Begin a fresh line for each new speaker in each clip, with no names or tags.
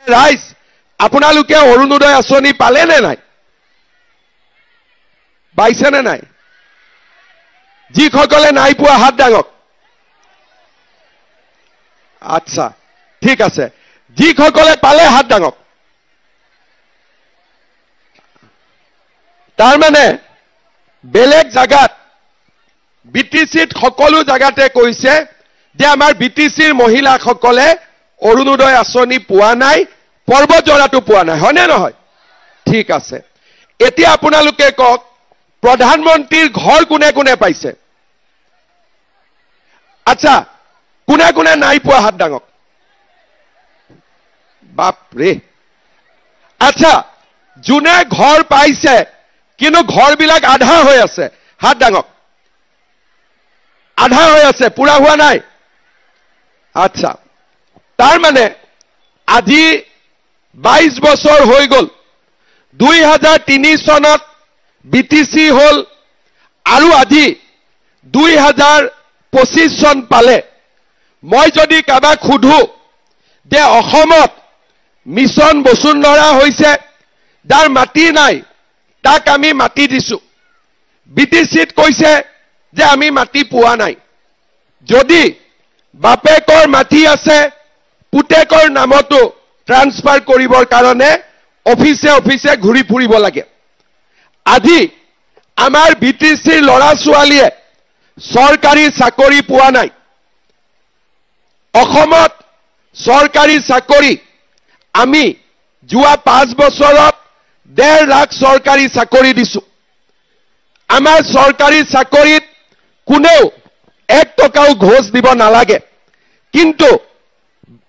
ৰাইজ আপোনালোকে অৰুণোদয় আঁচনি পালে নে নাই? পাইছে নে নাই? যিসকলে নাই পোৱা হাত দাঙক। আচ্ছা, ঠিক আছে। যিসকলে পালে হাত দাঙক। তাৰমানে বেলেগ জাগাত বিটিচিত সকলো জাগাতে কৈছে যে আমাৰ বিটিচিৰ মহিলাসকলে অৰুণোদয় আঁচনি পোৱা নাই, পৰ্বতজৰাটো পোৱা নাই, হয়নে নহয়? ঠিক আছে। এতিয়া আপোনালোকে কওক প্ৰধানমন্ত্ৰীৰ ঘৰ কোনে কোনে পাইছে? আচ্ছা, কোনে কোনে নাই পোৱা হাত দাঙক। বাপৰে। আচ্ছা, যোনে ঘৰ পাইছে কিন্তু ঘৰবিলাক আধা হৈ আছে, হাত দাঙক। আধা হৈ আছে, পুৰা হোৱা নাই। আচ্ছা, তাৰমানে আজি 22 বছৰ হৈ গ'ল। 2003 চনত বিটিচি হ'ল আৰু আজি 2025 চন পালে। মই যদি কাবাক সুধো যে অসমত মিছন বসুন্ধৰা হৈছে, যাৰ মাটি নাই তাক আমি মাটি দিছো। বিটিচিত কৈছে যে আমি মাটি পোৱা নাই। যদি বাপেকৰ মাটি আছে পুতেকৰ নামতো ট্ৰান্সফাৰ কৰিবৰ কাৰণে অফিসে অফিসে ঘূৰি ফুৰিব লাগে। আজি আমাৰ বিটিচিৰ ল'ৰা ছোৱালীয়ে চৰকাৰী চাকৰি পোৱা নাই। অসমত চৰকাৰী চাকৰি আমি যোৱা 5 বছৰত 1.5 লাখ চৰকাৰী চাকৰি দিছো। আমাৰ চৰকাৰী চাকৰিত কোনেও 1 টকাও ঘোষ দিব নালাগে। কিন্তু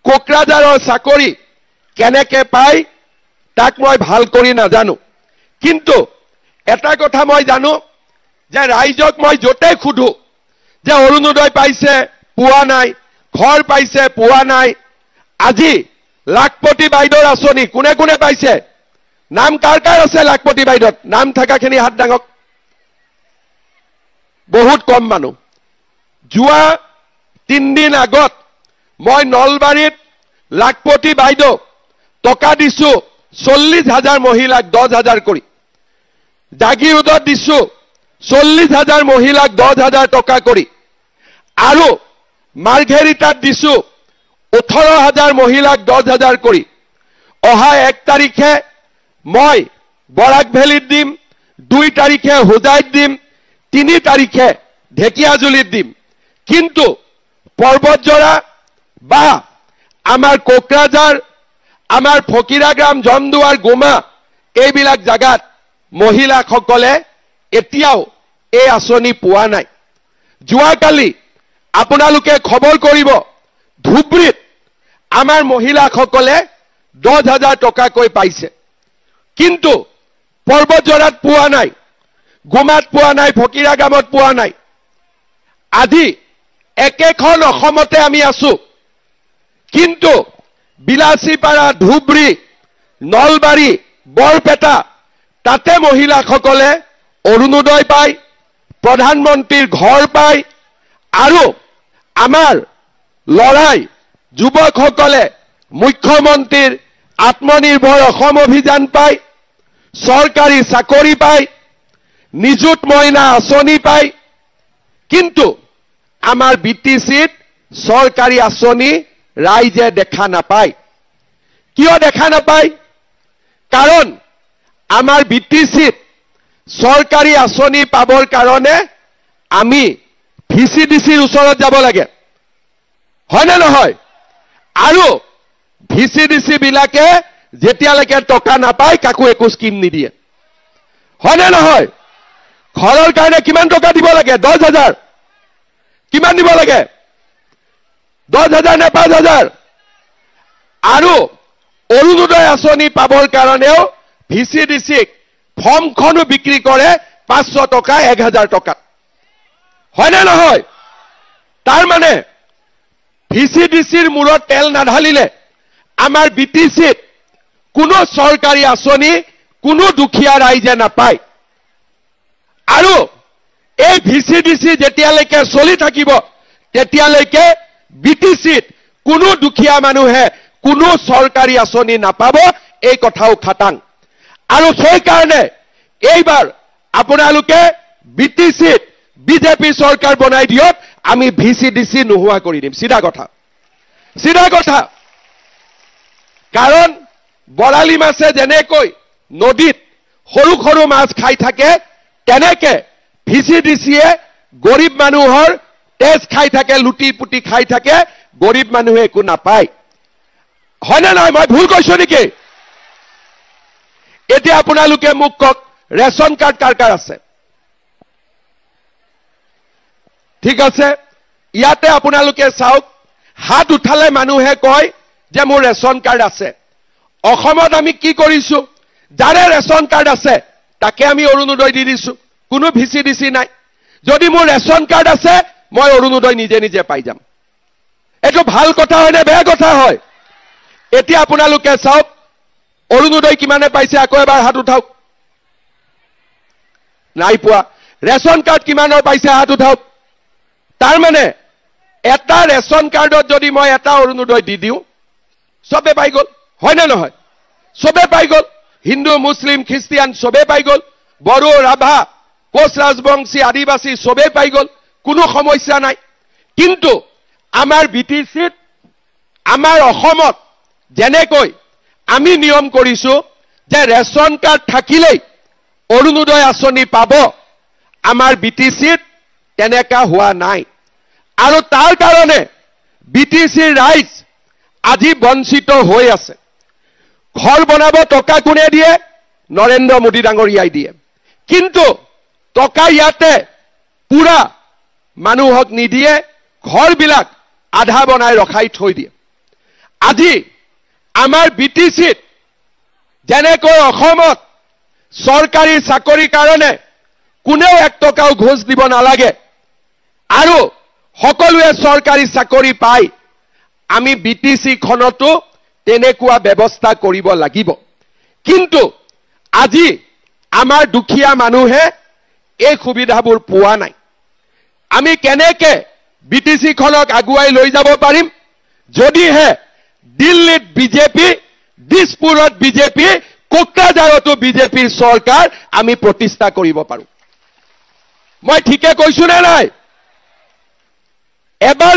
কোকৰাঝাৰৰ চাকৰি কেনেকে পায় তাক মই ভাল কৰি নাজানো। কিন্তু এটা কথা মই জানো যে ৰাইজক মই যতে খুধো যে অৰুণোদয় পাইছে পোৱা নাই, ঘৰ পাইছে পোৱা নাই। আজি লাখপতি বাইদেউৰ আঁচনি কোনে কোনে পাইছে? নাম কাৰ কাৰ আছে লাখপতি বাইদেউত? নাম থাকাখিনি হাত দাঙক। বহুত কম মানুহ। যোৱা 3 দিন আগত মই নলবাৰীত লাখপতি বাইদেউ টকা দিছো 40,000 মহিলাক 10,000 কৰি। জাগিৰোডত দিছো 40,000 মহিলাক 10,000 টকা কৰি। আৰু মাৰ্ঘেৰিটাত দিছো 18,000 মহিলাক 10,000 কৰি। অহা 1 তাৰিখে মই বৰাক ভেলীত দিম, 2 তাৰিখে হোজাইত দিম, 3 তাৰিখে ঢেকিয়াজুলিত দিম। কিন্তু পৰ্বতজৰা বা আমাৰ কোকৰাঝাৰ, আমাৰ ফকিৰাগ্ৰাম, জমদুৱাৰ, গোমা এইবিলাক জাগাত মহিলাসকলে এতিয়াও এই আঁচনি পোৱা নাই। যোৱাকালি আপোনালোকে খবৰ কৰিব ধুবুৰীত আমাৰ মহিলাসকলে 10,000 টকাকৈ পাইছে। কিন্তু পৰ্বতজৰাত পোৱা নাই, গোমাত পোৱা নাই, ফকিৰাগ্ৰামত পোৱা নাই। আজি একেখন অসমতে আমি আছো, কিন্তু বিলাসীপাৰা, ধুবুৰী, নলবাৰী, বৰপেটা তাতে মহিলাসকলে অৰুণোদয় পায়, প্ৰধানমন্ত্ৰীৰ ঘৰ পায় আৰু আমাৰ লৰাই যুৱকসকলে মুখ্যমন্ত্ৰীৰ আত্মনিৰ্ভৰ অসম অভিযান পায়, চৰকাৰী চাকৰি পায়, নিযুত মইনা আঁচনি পায়। কিন্তু আমাৰ বিটিচিত চৰকাৰী আঁচনি ৰাইজে দেখা নাপায়। কিয় দেখা নাপায়? কাৰণ আমাৰ বিটিচিত চৰকাৰী আঁচনি পাবৰ কাৰণে আমি ভিচিডিচিৰ ওচৰত যাব লাগে, হয়নে নহয়? আৰু ভিচিডিচি বিলাকে যেতিয়ালৈকে টকা নাপায় কাকো একো স্কিম নিদিয়ে, হয়নে নহয়? ঘৰৰ কাৰণে কিমান টকা দিব লাগে? 10,000। কিমান দিব লাগে? 10,000 নে 5,000? আৰু অৰুণোদয় আঁচনি পাবৰ কাৰণেও ভিচিডিচিক ফৰ্মখনো বিক্ৰী কৰে 500 টকা, 1,000 টকাত, হয়নে নহয়? তাৰমানে ভিচিডিচিৰ মূৰত তেল নাঢালিলে আমাৰ বিটিচিত কোনো চৰকাৰী আঁচনি কোনো দুখীয়া ৰাইজে নাপায়। আৰু এই ভিচিডিচি যেতিয়ালৈকে চলি থাকিব তেতিয়ালৈকে বিটিচিত কোনো দুখীয়া মানুহে কোনো চৰকাৰী আঁচনি নাপাব, এই কথাও খাটাং। আৰু সেইকাৰণে এইবাৰ আপোনালোকে BTCত বিজেপি চৰকাৰ বনাই দিয়ক, আমি VCDC নোহোৱা কৰি দিম। চিধা কথা, চিধা কথা। কাৰণ বৰালি মাছে যেনেকৈ নদীত সৰু সৰু মাছ খাই থাকে, তেনেকে VCDCয়ে গৰীব মানুহৰ তেজ খাই থাকে, লুটি পুটি খাই থাকে, গৰীব মানুহে একো নাপায়। হয়নে নহয়? মই ভুল কৈছো নেকি? এতিয়া আপোনালোকে মোক কওক, ৰেচন কাৰ্ড কাৰ কাৰ আছে? ঠিক আছে, ইয়াতে আপোনালোকে চাওক, হাত উঠালে মানুহে কয় যে মোৰ ৰেচন কাৰ্ড আছে। অসমত আমি কি কৰিছো? যাৰে ৰেচন কাৰ্ড আছে তাকে আমি অৰুণোদয় দি দিছো, কোনো VCDC নাই। যদি মোৰ ৰেচন কাৰ্ড আছে, মই অৰুণোদয় নিজে নিজে পাই যাম। এইটো ভাল কথা হয় নে বেয়া কথা হয়? এতিয়া আপোনালোকে চাওক, অৰুণোদয় কিমানে পাইছে? আকৌ এবাৰ হাত উঠাওক। নাই পোৱা। ৰেচন কাৰ্ড কিমানৰ পাইছে? হাত উঠাওক। তাৰমানে এটা ৰেচন কাৰ্ডত যদি মই এটা অৰুণোদয় দি দিওঁ, চবে পাই গ'ল, হয় নে নহয়? চবে পাই গ'ল। হিন্দু, মুছলিম, খ্ৰীষ্টিয়ান চবে পাই গ'ল। বড়ো, ৰাভা, কোচ ৰাজবংশী, আদিবাসী চবে পাই গ'ল, কোনো সমস্যা নাই। কিন্তু আমাৰ BTCত, আমাৰ অসমত যেনেকৈ আমি নিয়ম কৰিছো যে ৰেচন কাৰ্ড থাকিলেই অৰুণোদয় আঁচনি পাব, আমাৰ BTCত তেনেকা হোৱা নাই। আৰু তাৰ কাৰণে BTCৰ ৰাইজ আজি বঞ্চিত হৈ আছে। ঘৰ বনাব টকা কোনে দিয়ে? নৰেন্দ্ৰ মোদী ডাঙৰীয়াই দিয়ে। কিন্তু টকা ইয়াতে পুৰা মানুহক নিদিয়ে, ঘৰবিলাক আধা বনাই ৰখাই থৈ দিয়ে। আজি আমাৰ BTCত যেনেকৈ অসমত চৰকাৰী চাকৰিৰ কাৰণে কোনেও 1 টকাও ঘোষ দিব নালাগে আৰু সকলোৱে চৰকাৰী চাকৰি পায়, আমি BTCখনতো তেনেকুৱা ব্যৱস্থা কৰিব লাগিব। কিন্তু আজি আমাৰ দুখীয়া মানুহে এই সুবিধাবোৰ পোৱা নাই। আমি কেনেকে BTCখনক আগুৱাই লৈ যাব পাৰিম? যদিহে দিল্লীত বিজেপি, দিছপুৰত বিজেপি, কোকৰাঝাৰতো বিজেপিৰ চৰকাৰ আমি প্ৰতিষ্ঠা কৰিব পাৰো। মই ঠিকে কৈছো নে নাই? এবাৰ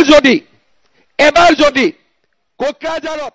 যদি কোকৰাঝাৰত